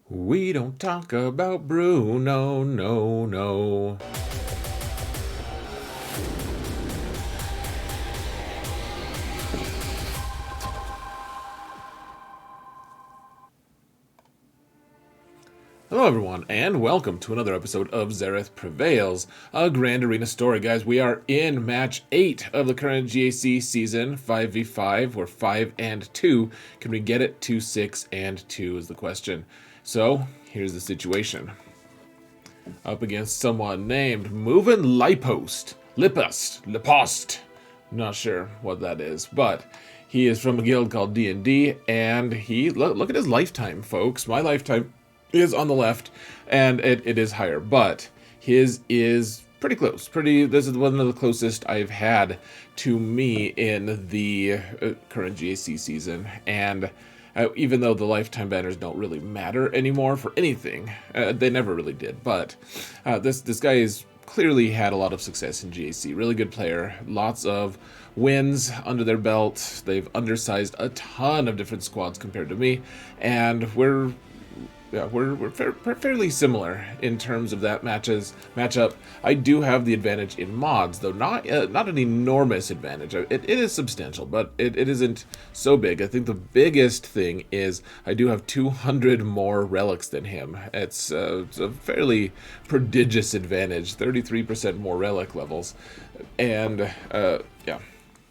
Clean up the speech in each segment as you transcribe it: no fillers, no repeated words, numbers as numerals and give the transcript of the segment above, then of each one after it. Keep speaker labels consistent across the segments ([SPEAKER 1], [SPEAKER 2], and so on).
[SPEAKER 1] We don't talk about Bruno, no, no. Hello everyone, and welcome to another episode of Xaereth Prevails, a Grand Arena story. Guys, we are in match 8 of the current GAC season, 5v5. We're 5 and 2. Can we get it to 6 and 2 is the question. So, here's the situation. Up against someone named Movin' Lipost. Not sure what that is, but he is from a guild called D&D, and he, look at his lifetime, folks. My lifetime is on the left, and it is higher, but his is pretty close. This is one of the closest I've had to me in the current GAC season, and even though the lifetime banners don't really matter anymore for anything, they never really did, but this guy is clearly had a lot of success in GAC. Really good player, lots of wins under their belt. They've undersized a ton of different squads compared to me, and we're fairly similar in terms of that matchup. I do have the advantage in mods, though not an enormous advantage. It is substantial, but it isn't so big. I think the biggest thing is I do have 200 more relics than him. It's a fairly prodigious advantage, 33% more relic levels, and yeah.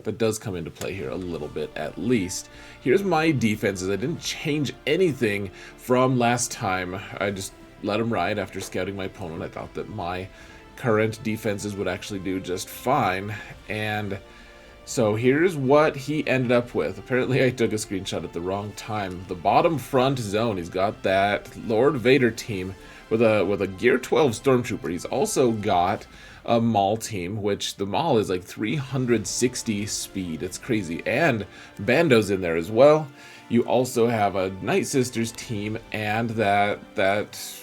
[SPEAKER 1] That does come into play here a little bit, at least. Here's my defenses. I didn't change anything from last time. I just let him ride after scouting my opponent. I thought that my current defenses would actually do just fine. And so here's what he ended up with. Apparently I took a screenshot at the wrong time. The bottom front zone, he's got that Lord Vader team with a Gear 12 Stormtrooper. He's also got a Maul team, which the Maul is like 360 speed. It's crazy. And Mandos in there as well. You also have a Night Sisters team and that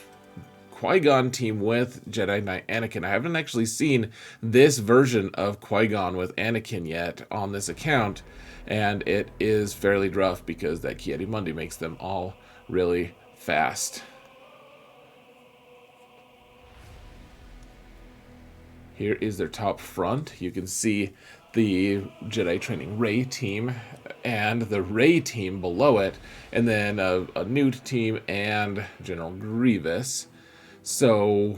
[SPEAKER 1] Qui-Gon team with Jedi Knight Anakin. I haven't actually seen this version of Qui-Gon with Anakin yet on this account, and it is fairly rough because that Ki-Adi-Mundi makes them all really fast. Here is their top front. You can see the Jedi Training Rey team and the Rey team below it, and then a Nute team and General Grievous. So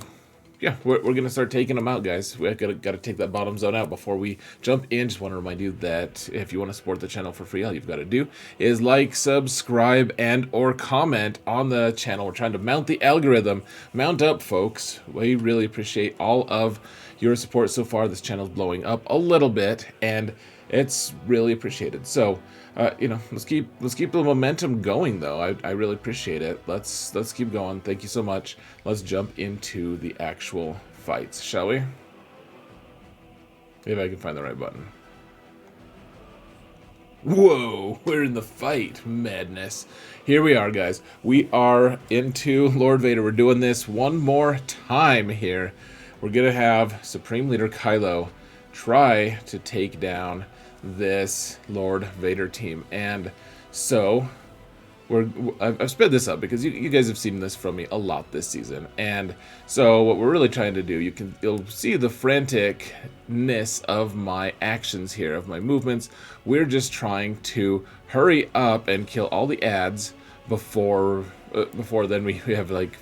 [SPEAKER 1] yeah, we're going to start taking them out, guys. We got to take that bottom zone out before we jump in. Just want to remind you that if you want to support the channel for free, all you've got to do is like, subscribe, and or comment on the channel. We're trying to mount the algorithm. Mount up, folks. We really appreciate all of your support so far. This channel's blowing up a little bit, and it's really appreciated. So let's keep the momentum going, though. I really appreciate it. Let's keep going. Thank you so much. Let's jump into the actual fights, shall we? If I can find the right button. Whoa, we're in the fight. Madness. Here we are, guys. We are into Lord Vader. We're doing this one more time here. We're gonna have Supreme Leader Kylo try to take down this Lord Vader team, and so I've sped this up because you guys have seen this from me a lot this season, and so what we're really trying to do, you'll see the franticness of my actions here, of my movements. We're just trying to hurry up and kill all the ads before then we have like,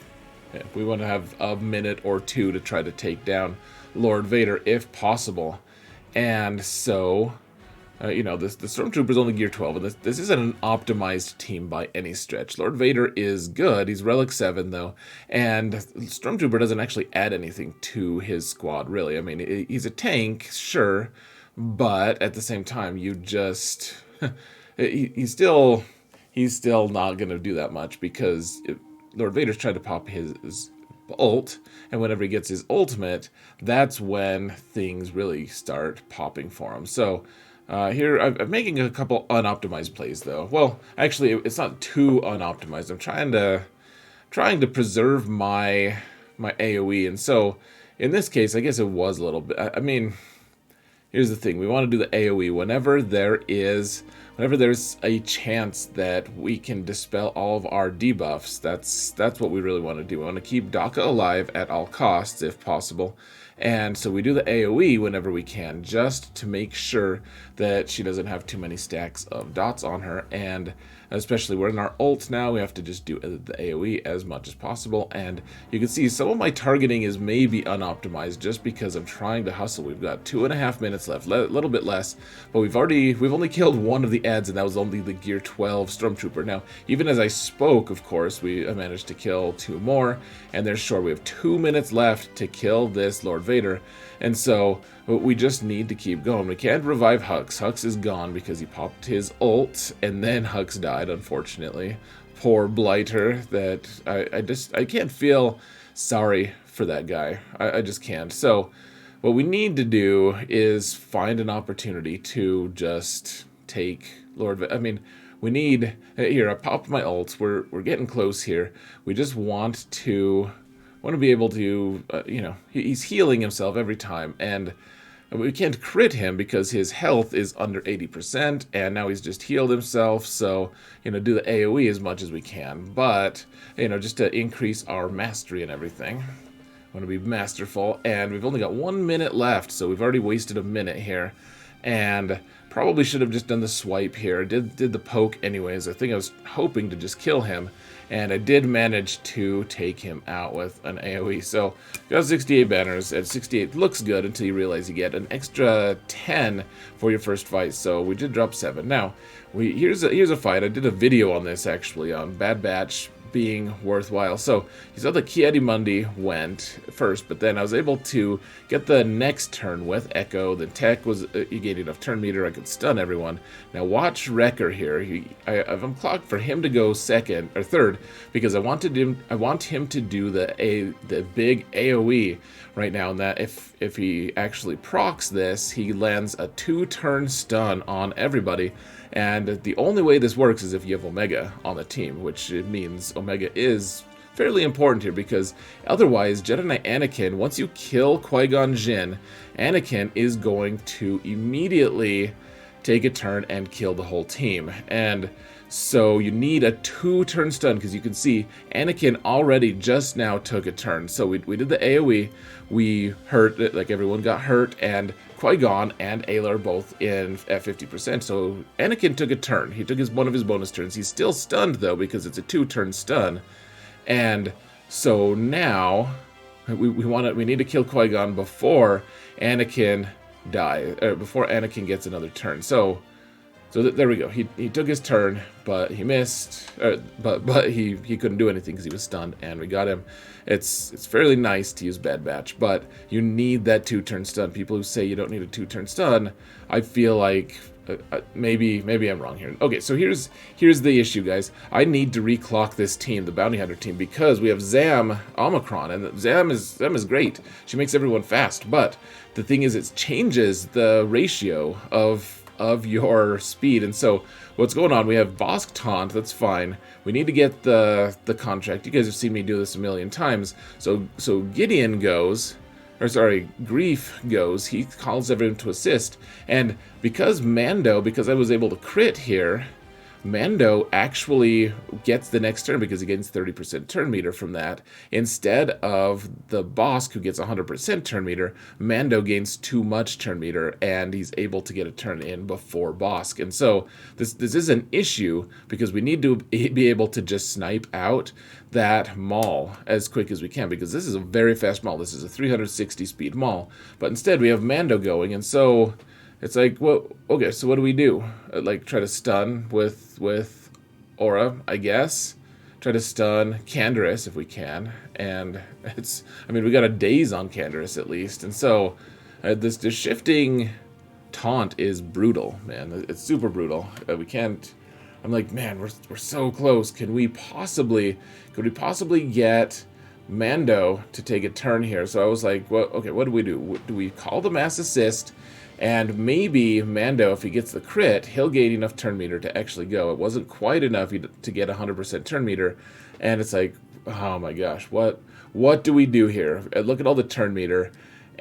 [SPEAKER 1] we want to have a minute or two to try to take down Lord Vader if possible. And so the Stormtrooper's only Gear 12, and this isn't an optimized team by any stretch. Lord Vader is good. He's Relic 7, though, and Stormtrooper doesn't actually add anything to his squad, really. I mean, he's a tank, sure, but at the same time, you just... he's still not going to do that much because Lord Vader's trying to pop his ult, and whenever he gets his ultimate, that's when things really start popping for him. So here I'm making a couple unoptimized plays, though. Well, actually, it's not too unoptimized. I'm trying to preserve my AoE, and so in this case, I guess it was a little bit. I mean, here's the thing: we want to do the AoE whenever whenever there's a chance that we can dispel all of our debuffs, that's what we really want to do. We want to keep Daka alive at all costs if possible. And so we do the AoE whenever we can, just to make sure that she doesn't have too many stacks of dots on her. And especially we're in our ult now, we have to just do the AoE as much as possible. And you can see some of my targeting is maybe unoptimized just because I'm trying to hustle. We've got 2.5 minutes left, a little bit less, but we've only killed one of the adds, and that was only the Gear 12 Stormtrooper. Now, even as I spoke, of course, we managed to kill 2 more, and there's sure we have 2 minutes left to kill this Lord Vader. And so we just need to keep going. We can't revive Hux. Hux is gone because he popped his ult, and then Hux died, unfortunately. Poor Blighter. That I can't feel sorry for that guy. I just can't. So what we need to do is find an opportunity to just take Lord. I mean, we need here. I popped my ult. We're getting close here. We just want to be able to, he's healing himself every time, and we can't crit him because his health is under 80%, and now he's just healed himself, so, do the AoE as much as we can, but, just to increase our mastery and everything. I want to be masterful, and we've only got 1 minute left, so we've already wasted a minute here, and probably should have just done the swipe here. Did the poke anyways. I think I was hoping to just kill him, and I did manage to take him out with an AoE. So, got 68 banners, and 68 looks good until you realize you get an extra 10 for your first fight, so we did drop 7. Now, here's a fight. I did a video on this, actually, on Bad Batch being worthwhile. So, you saw the Ki-Adi-Mundi went first, but then I was able to get the next turn with Echo. The tech was, you gained enough turn meter, I could stun everyone. Now watch Wrecker here. I'm clocked for him to go second, or third, because I want him to do the big AoE right now, and that if he actually procs this, he lands a 2-turn stun on everybody. And the only way this works is if you have Omega on the team, which it means Omega is fairly important here, because otherwise Jedi Knight Anakin, once you kill Qui-Gon Jinn, Anakin is going to immediately take a turn and kill the whole team. And so you need a 2-turn stun, because you can see Anakin already just now took a turn. So we did the AoE, we hurt, like everyone got hurt, and Qui-Gon and Ayla are both at 50%. So Anakin took a turn. He took one of his bonus turns. He's still stunned though, because it's a 2-turn stun. And so now we need to kill Qui-Gon before Anakin before Anakin gets another turn. So there we go. He took his turn, but he missed. But he couldn't do anything because he was stunned, and we got him. It's fairly nice to use Bad Batch, but you need that 2-turn stun. People who say you don't need a 2-turn stun, I feel like maybe I'm wrong here. Okay, so here's the issue, guys. I need to reclock this team, the Bounty Hunter team, because we have Zam Omicron, and Zam is great. She makes everyone fast, but the thing is, it changes the ratio of your speed. And so what's going on, we have Bossk taunt, that's fine. We need to get the contract. You guys have seen me do this a million times. So Gideon goes, or sorry, Grief goes, he calls everyone to assist, and because I was able to crit here, Mando actually gets the next turn because he gains 30% turn meter from that. Instead of the Bossk, who gets 100% turn meter, Mando gains too much turn meter, and he's able to get a turn in before Bossk. And so this is an issue, because we need to be able to just snipe out that Maul as quick as we can, because this is a very fast Maul. This is a 360 speed Maul. But instead we have Mando going, and so it's like, well, okay, so what do we do? Like, try to stun with Aurra, I guess. Try to stun Canderous if we can. And we got a daze on Canderous at least. And so this shifting taunt is brutal, man. It's super brutal. We can't. I'm like, man, we're so close. Could we possibly get Mando to take a turn here? So I was like, well, okay, what do we do? Do we call the mass assist? And maybe Mando, if he gets the crit, he'll gain enough turn meter to actually go. It wasn't quite enough to get 100% turn meter. And it's like, oh my gosh, what do we do here? Look at all the turn meter.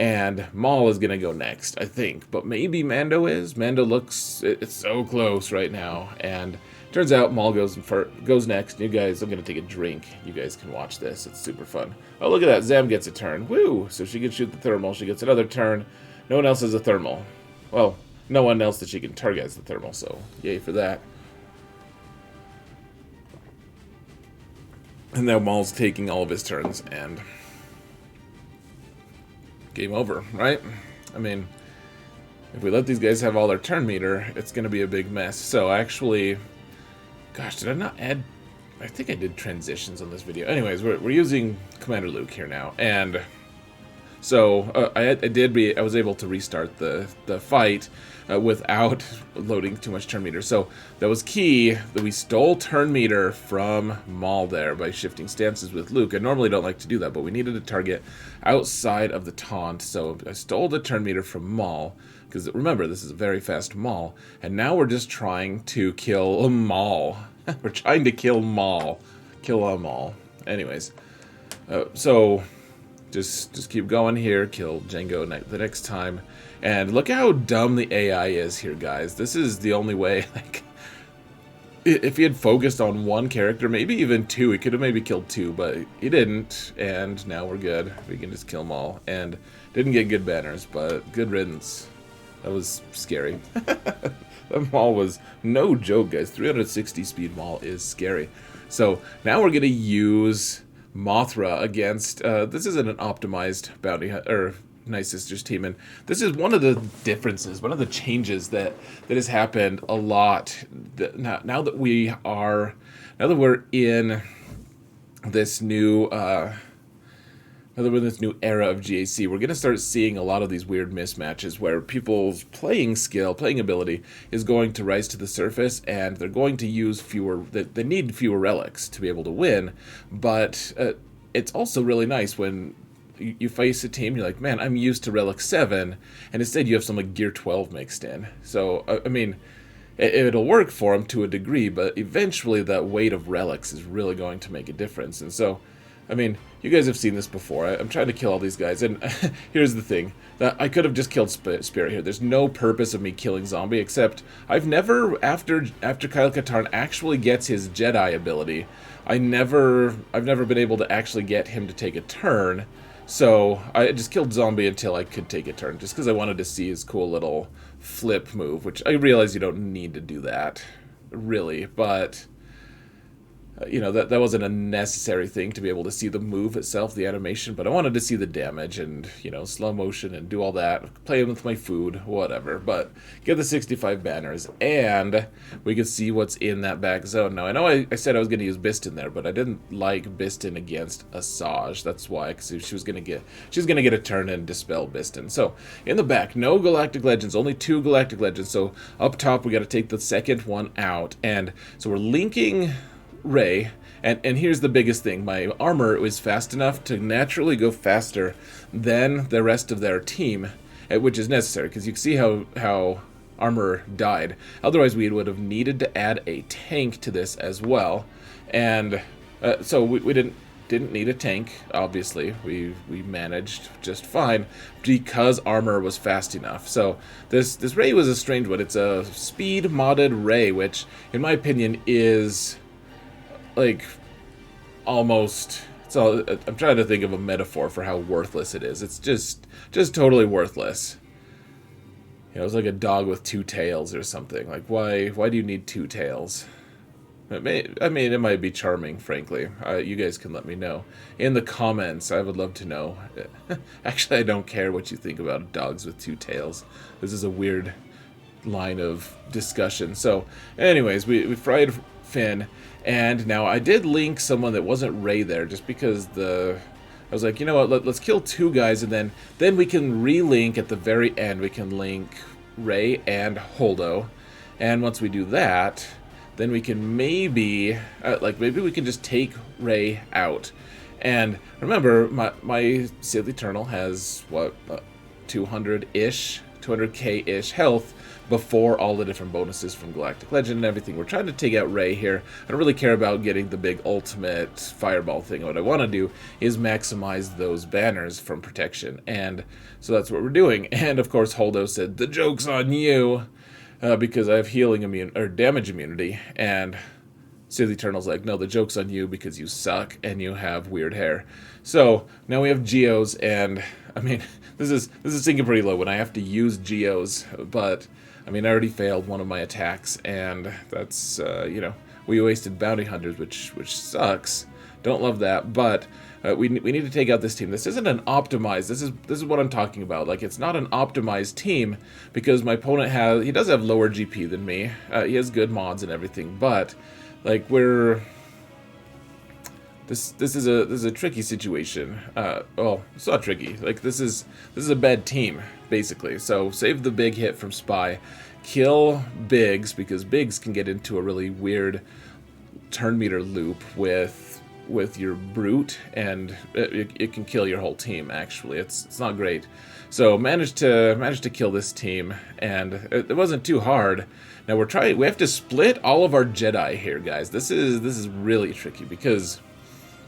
[SPEAKER 1] And Maul is going to go next, I think. But maybe Mando is. Mando looks... It's so close right now. And turns out Maul goes next. You guys, I'm going to take a drink. You guys can watch this. It's super fun. Oh, look at that. Zam gets a turn. Woo! So she can shoot the thermal. She gets another turn. No one else has a thermal. Well, no one else that she can target has the thermal, so yay for that. And now Maul's taking all of his turns, and... game over, right? I mean, if we let these guys have all their turn meter, it's going to be a big mess. So actually, gosh, did I not add... I think I did transitions on this video. Anyways, we're using Commander Luke here now, and so I was able to restart the fight without loading too much turn meter. So that was key, that we stole turn meter from Maul there by shifting stances with Luke. I normally don't like to do that, but we needed a target outside of the taunt, so I stole the turn meter from Maul, because remember, this is a very fast Maul, and now we're just trying to kill Maul. We're trying to kill Maul. Kill Maul. Anyways, so just keep going here, kill Jango the next time. And look how dumb the AI is here, guys. This is the only way, like, if he had focused on one character, maybe even two, he could have maybe killed two, but he didn't, and now we're good. We can just kill them all. And didn't get good banners, but good riddance. That was scary. That Maul was no joke, guys. 360 speed Maul is scary. So now we're going to use Mothra against, this isn't an optimized bounty, or Night Sisters team, and this is one of the differences, one of the changes that has happened a lot. Now that we're in this new era of GAC, we're going to start seeing a lot of these weird mismatches where people's playing skill, playing ability is going to rise to the surface, and they're going to use they need fewer relics to be able to win. But it's also really nice when you face a team, you're like, man, I'm used to Relic 7, and instead you have some like Gear 12 mixed in. So, I mean, it'll work for them to a degree, but eventually that weight of relics is really going to make a difference. And so, I mean, you guys have seen this before. I'm trying to kill all these guys, and here's the thing. That I could have just killed Spirit here. There's no purpose of me killing Zombie, except I've never, after Kyle Katarn actually gets his Jedi ability, I've never been able to actually get him to take a turn. So I just killed Zombie until I could take a turn, just because I wanted to see his cool little flip move, which I realize you don't need to do that, really, but you know, that wasn't a necessary thing to be able to see the move itself, the animation, but I wanted to see the damage and, you know, slow motion and do all that, play with my food, whatever, but get the 65 banners, and we can see what's in that back zone. Now, I know I said I was going to use Biston there, but I didn't like Biston against Asajj. That's why, because she was going to get a turn and dispel Biston. So, in the back, no Galactic Legends, only 2 Galactic Legends, so up top we got to take the second one out, and so we're linking Rey, and here's the biggest thing. My armor was fast enough to naturally go faster than the rest of their team, which is necessary, because you can see how armor died. Otherwise, we would have needed to add a tank to this as well, and so we didn't need a tank, obviously. We managed just fine because armor was fast enough. So this Rey was a strange one. It's a speed modded Rey, which, in my opinion, is like almost, so I'm trying to think of a metaphor for how worthless it is. It's just totally worthless. You know, it's like a dog with 2 tails or something. Like, why do you need 2 tails? I mean, it might be charming, frankly. You guys can let me know in the comments. I would love to know. Actually, I don't care what you think about dogs with 2 tails. This is a weird line of discussion. So, anyways, we fried Finn. And now I did link someone that wasn't Rey there, just because I was like, you know what, let's kill 2 guys, and then we can relink at the very end. We can link Rey and Holdo, and once we do that, then we can maybe we can just take Rey out. And remember, my Sith Eternal has what, 200-ish 200k-ish health before all the different bonuses from Galactic Legend and everything. We're trying to take out Rey here. I don't really care about getting the big ultimate fireball thing. What I want to do is maximize those banners from protection, and so that's what we're doing. And of course Holdo said, the joke's on you, because I have healing or damage immunity, and Sith Eternal's like, no, the joke's on you because you suck and you have weird hair. So now we have Geos, and I mean, this is sinking pretty low when I have to use Geos, but I mean, I already failed one of my attacks, and that's you know, we wasted bounty hunters, which sucks. Don't love that, but we need to take out this team. This isn't an optimized. This is what I'm talking about. Like, it's not an optimized team because my opponent he does have lower GP than me. He has good mods and everything, but like this is a tricky situation. Well, it's not tricky. Like, this is a bad team basically. So save the big hit from Spy, kill Biggs because Biggs can get into a really weird turn meter loop with your brute, and it can kill your whole team. Actually, it's not great. So managed to kill this team, and it wasn't too hard. Now we have to split all of our Jedi here, guys. This is really tricky because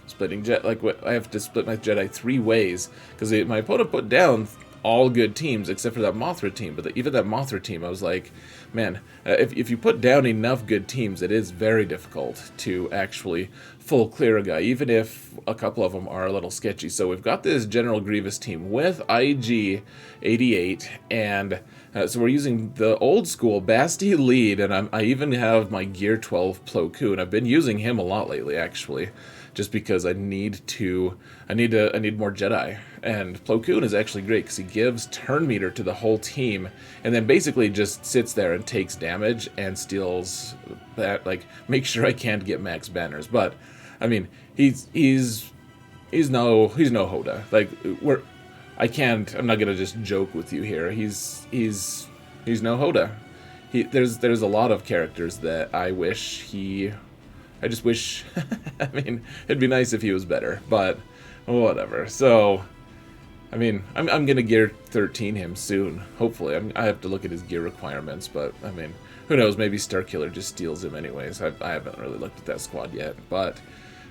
[SPEAKER 1] splitting I have to split my Jedi 3 ways because my opponent put down all good teams except for that Mothra team. But even that Mothra team, I was like, man, if you put down enough good teams, it is very difficult to actually full clear a guy, even if a couple of them are a little sketchy. So we've got this General Grievous team with IG 88, and so we're using the old school Basti lead, and I even have my Gear 12 Plo Koon. I've been using him a lot lately, actually, just because I need more Jedi. And Plo Koon is actually great because he gives turn meter to the whole team, and then basically just sits there and takes damage and steals that. Like, make sure I can't get max banners. But I mean, he's no Hoda. Like, I'm not gonna just joke with you here. He's no Hoda. There's a lot of characters that I just wish, I mean, it'd be nice if he was better, but whatever. So, I mean, I'm gonna Gear 13 him soon, hopefully. I have to look at his gear requirements, but, I mean, who knows, maybe Starkiller just steals him anyways. I haven't really looked at that squad yet, but,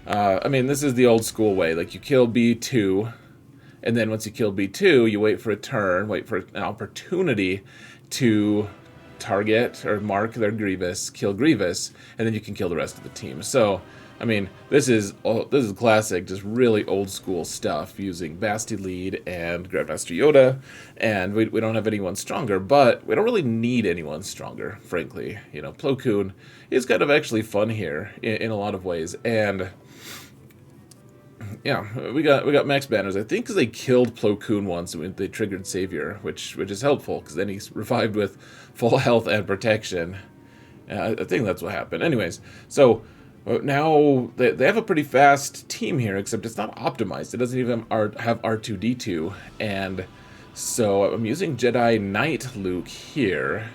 [SPEAKER 1] I mean, this is the old school way. Like, you kill B2, and then once you kill B2, you wait for a turn, wait for an opportunity to target or mark their Grievous, kill Grievous, and then you can kill the rest of the team. So, I mean, this is classic, just really old school stuff using Basti lead and Grandmaster Yoda, and we don't have anyone stronger, but we don't really need anyone stronger, frankly. You know, Plo Koon is kind of actually fun here in a lot of ways, and yeah, we got max banners. I think because they killed Plo Koon once and they triggered Savior, which is helpful because then he's revived with full health and protection. I think that's what happened. Anyways, so now they have a pretty fast team here, except it's not optimized. It doesn't even have R2-D2, and so I'm using Jedi Knight Luke here.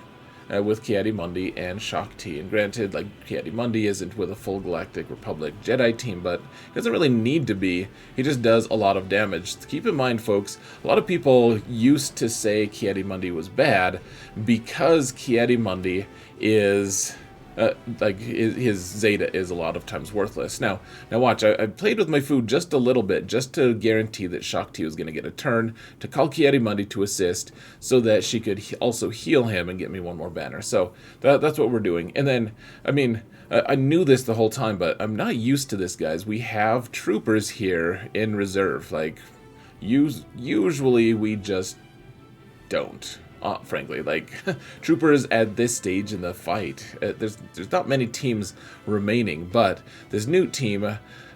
[SPEAKER 1] With Ki-Adi-Mundi and Shaak Ti. And granted, like, Ki-Adi-Mundi isn't with a full Galactic Republic Jedi team, but he doesn't really need to be. He just does a lot of damage. Keep in mind, folks, a lot of people used to say Ki-Adi-Mundi was bad because Ki-Adi-Mundi is his Zeta is a lot of times worthless. Now watch, I played with my food just a little bit, just to guarantee that Shaak Ti was going to get a turn, to call Ki-Adi-Mundi to assist, so that she could also heal him and get me one more banner. So that's what we're doing. And then, I mean, I knew this the whole time, but I'm not used to this, guys. We have troopers here in reserve. Like, usually we just don't. Frankly, like, troopers at this stage in the fight, there's not many teams remaining, but this Nute team,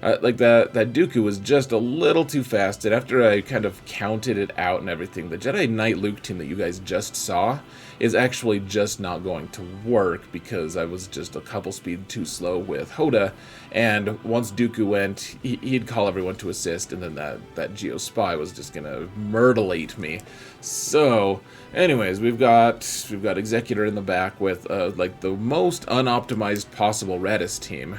[SPEAKER 1] like that Dooku was just a little too fast, and after I kind of counted it out and everything, the Jedi Knight Luke team that you guys just saw is actually just not going to work because I was just a couple speed too slow with Hoda, and once Dooku went, he'd call everyone to assist, and then that Geo Spy was just gonna murderate me. So, anyways, we've got Executor in the back with like the most unoptimized possible Raddus team.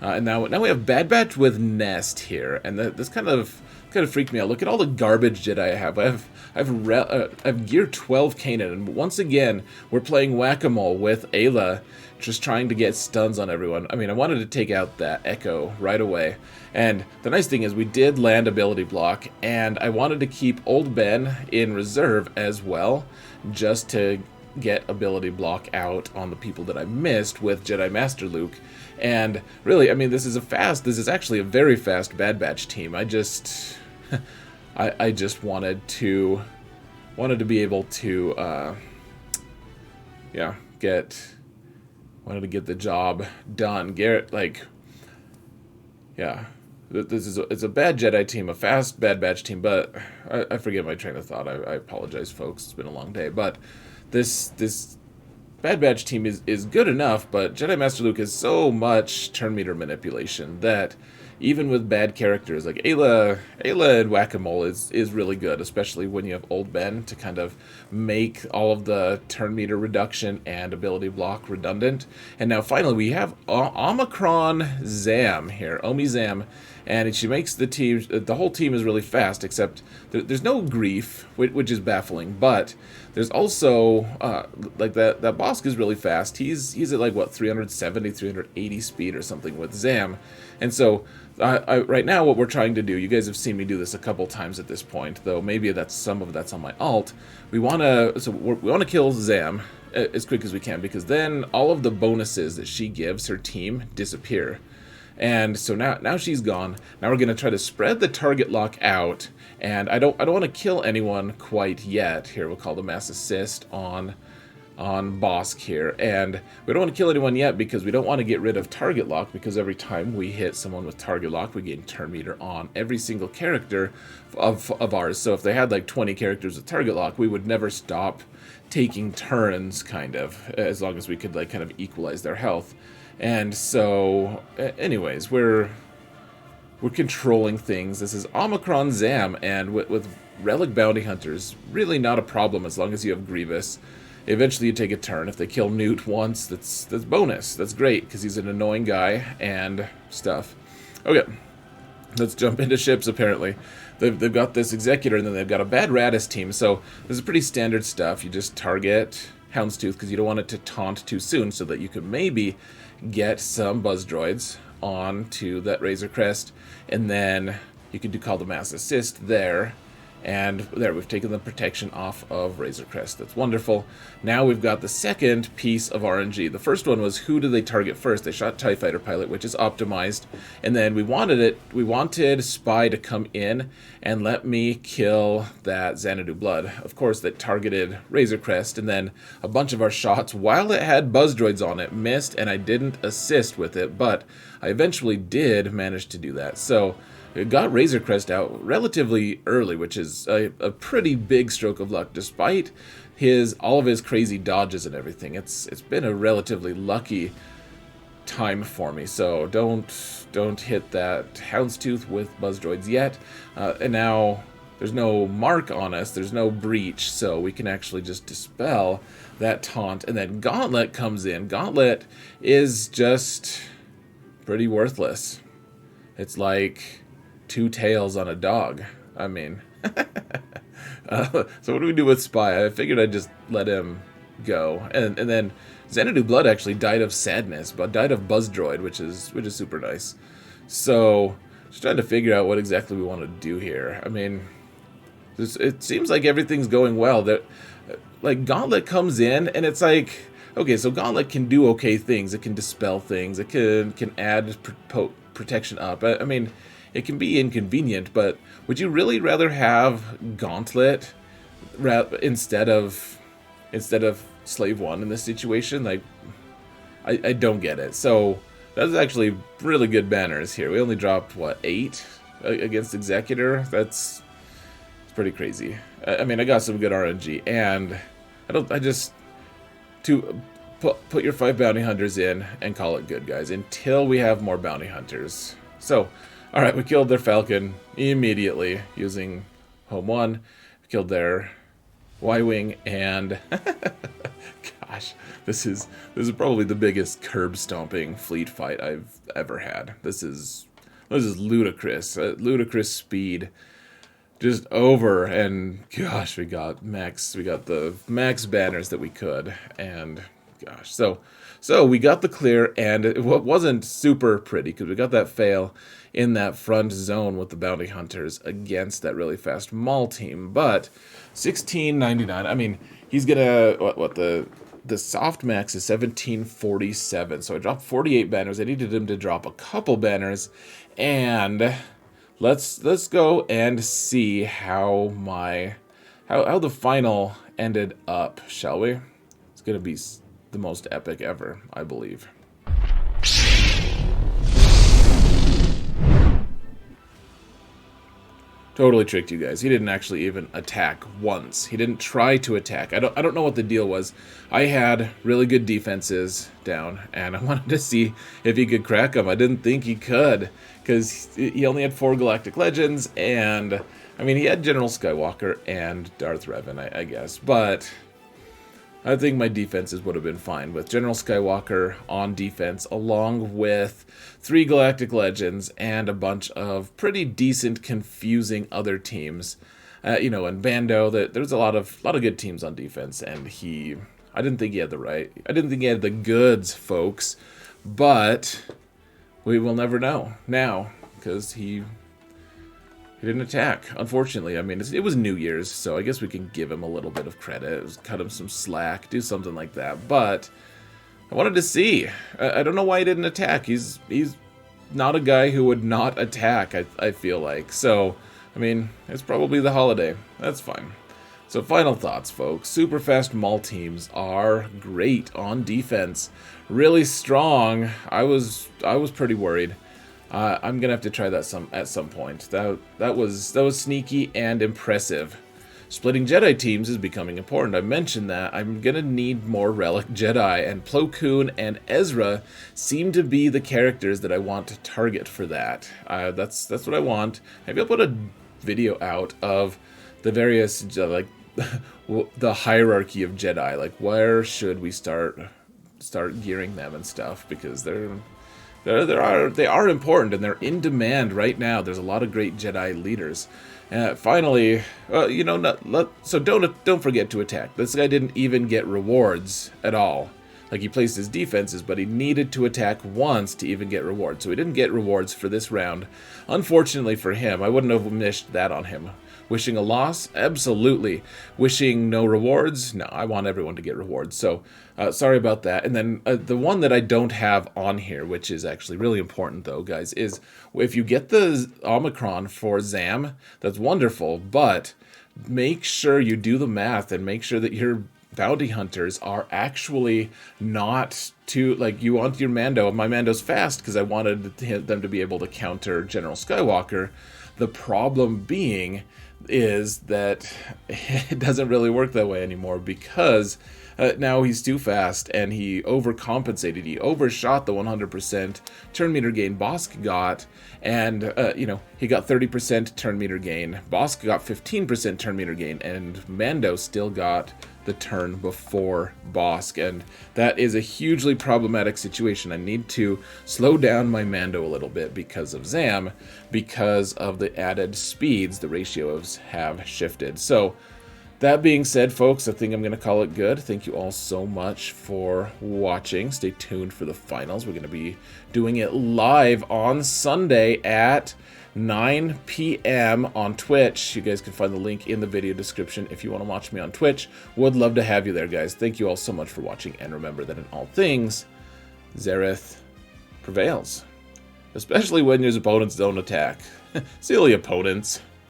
[SPEAKER 1] And now we have Bad Batch with Nest here, and this kind of freaked me out. Look at all the garbage Jedi I have. I have gear 12 Kanan, and once again we're playing whack-a-mole with Ayla, just trying to get stuns on everyone. I mean, I wanted to take out that Echo right away, and the nice thing is we did land ability block, and I wanted to keep Old Ben in reserve as well, just to get ability block out on the people that I missed with Jedi Master Luke. And really, I mean, this is actually a very fast Bad Batch team. I just I just wanted to be able to wanted to get the job done. Garrett, like, yeah, it's a bad Jedi team, a fast Bad Batch team, but I forget my train of thought. I apologize, folks. It's been a long day, but this Bad Batch team is good enough, but Jedi Master Luke has so much turn meter manipulation that even with bad characters, like Ayla and Whack-A-Mole is really good, especially when you have Old Ben to kind of make all of the turn meter reduction and ability block redundant. And now finally we have OmiZam here, OmiZam, and she makes the whole team is really fast, except there's no grief, which is baffling, but there's also like that Bossk is really fast. He's at like what, 370, 380 speed or something with Zam. And so right now what we're trying to do, you guys have seen me do this a couple times at this point, though maybe some of that's on my alt. We want to kill Zam as quick as we can, because then all of the bonuses that she gives her team disappear. And so now she's gone. Now we're going to try to spread the target lock out, and I don't want to kill anyone quite yet. Here, we'll call the mass assist on Bossk here, and we don't want to kill anyone yet because we don't want to get rid of target lock, because every time we hit someone with target lock we gain turn meter on every single character of ours. So if they had like 20 characters with target lock, we would never stop taking turns, kind of, as long as we could like kind of equalize their health. And so anyways, we're controlling things. This is OmiZam, and with relic bounty hunters, really not a problem as long as you have Grievous. Eventually you take a turn. If they kill Nute once, that's bonus. That's great, because he's an annoying guy and stuff. Okay, let's jump into ships. Apparently they've got this Executor, and then they've got a bad Raddus team. So this is pretty standard stuff. You just target Houndstooth because you don't want it to taunt too soon, so that you could maybe get some buzz droids onto that Razor Crest, and then you can call the mass assist there. And there, we've taken the protection off of Razor Crest. That's wonderful. Now we've got the second piece of RNG. The first one was, who did they target first? They shot TIE Fighter Pilot, which is optimized. And then we wanted Spy to come in and let me kill that Xanadu Blood. Of course, that targeted Razor Crest, and then a bunch of our shots, while it had buzz droids on it, missed, and I didn't assist with it, but I eventually did manage to do that. So it got Razor Crest out relatively early, which is a pretty big stroke of luck, despite all of his crazy dodges and everything. It's been a relatively lucky time for me. So don't hit that Houndstooth with buzz droids yet. And now there's no mark on us, there's no breach, so we can actually just dispel that taunt. And then Gauntlet comes in. Gauntlet is just pretty worthless. It's like 2 tails on a dog. I mean, so what do we do with Spy? I figured I'd just let him go, and then Xanadu Blood actually died of sadness, but died of Buzz Droid, which is super nice. So just trying to figure out what exactly we want to do here. I mean, it seems like everything's going well. That like Gauntlet comes in, and it's like, okay, so Gauntlet can do okay things. It can dispel things. It can add protection up. I mean, it can be inconvenient, but would you really rather have Gauntlet instead of Slave 1 in this situation? Like, I don't get it. So that's actually really good banners here. We only dropped, what, 8 against Executor? It's pretty crazy. I mean, I got some good RNG, and put your 5 bounty hunters in and call it good, guys, until we have more bounty hunters. So, alright, we killed their Falcon immediately using Home 1. We killed their Y-Wing, and gosh, this is probably the biggest curb stomping fleet fight I've ever had. This is ludicrous. Ludicrous speed. Just over, and gosh, we got the max banners that we could, and gosh, so we got the clear, and it wasn't super pretty because we got that fail in that front zone with the bounty hunters against that really fast Maul team. But 1699, I mean, he's gonna what the soft max is 1747, so I dropped 48 banners. I needed him to drop a couple banners, and let's go and see how the final ended up, shall we? It's gonna be the most epic ever, I believe. Totally tricked you guys. He didn't actually even attack once. He didn't try to attack. I don't know what the deal was. I had really good defenses down, and I wanted to see if he could crack them. I didn't think he could, because he only had 4 Galactic Legends, and I mean, he had General Skywalker and Darth Revan, I guess, but I think my defenses would have been fine with General Skywalker on defense, along with 3 Galactic Legends and a bunch of pretty decent, confusing other teams. You know, and Bando, there's a lot of good teams on defense, and I didn't think he had I didn't think he had the goods, folks, but we will never know now, because he didn't attack, unfortunately. I mean, it was New Year's, so I guess we can give him a little bit of credit. Cut him some slack, do something like that. But I wanted to see. I don't know why he didn't attack. He's not a guy who would not attack, I feel like. So, I mean, it's probably the holiday. That's fine. So final thoughts, folks. Super fast Maul teams are great on defense. Really strong. I was pretty worried. I'm gonna have to try that at some point. That was sneaky and impressive. Splitting Jedi teams is becoming important. I mentioned that. I'm gonna need more Relic Jedi, and Plo Koon and Ezra seem to be the characters that I want to target for that. That's what I want. Maybe I'll put a video out of the various the hierarchy of Jedi. Like, where should we start gearing them and stuff, because they are important, and they're in demand right now. There's a lot of great Jedi leaders. Finally, so don't forget to attack. This guy didn't even get rewards at all. Like, he placed his defenses, but he needed to attack once to even get rewards. So he didn't get rewards for this round. Unfortunately for him, I wouldn't have wished that on him. Wishing a loss? Absolutely. Wishing no rewards? No, I want everyone to get rewards. So, sorry about that. And then the one that I don't have on here, which is actually really important though, guys, is if you get the Omicron for Zam, that's wonderful, but make sure you do the math and make sure that your bounty hunters are actually not too, like, you want your Mando, and my Mando's fast because I wanted them to be able to counter General Skywalker. The problem being is that it doesn't really work that way anymore, because now he's too fast, and he overcompensated. He overshot the 100% turn meter gain Bossk got, and he got 30% turn meter gain. Bossk got 15% turn meter gain, and Mando still got the turn before Bossk, and that is a hugely problematic situation. I need to slow down my Mando a little bit because of Zam, because of the added speeds. The ratios have shifted. So that being said, folks, I think I'm going to call it good. Thank you all so much for watching. Stay tuned for the finals. We're going to be doing it live on Sunday at 9 p.m. on Twitch. You guys can find the link in the video description if you want to watch me on Twitch. Would love to have you there, guys. Thank you all so much for watching, and remember that in all things, Xaereth prevails. Especially when your opponents don't attack. Silly opponents.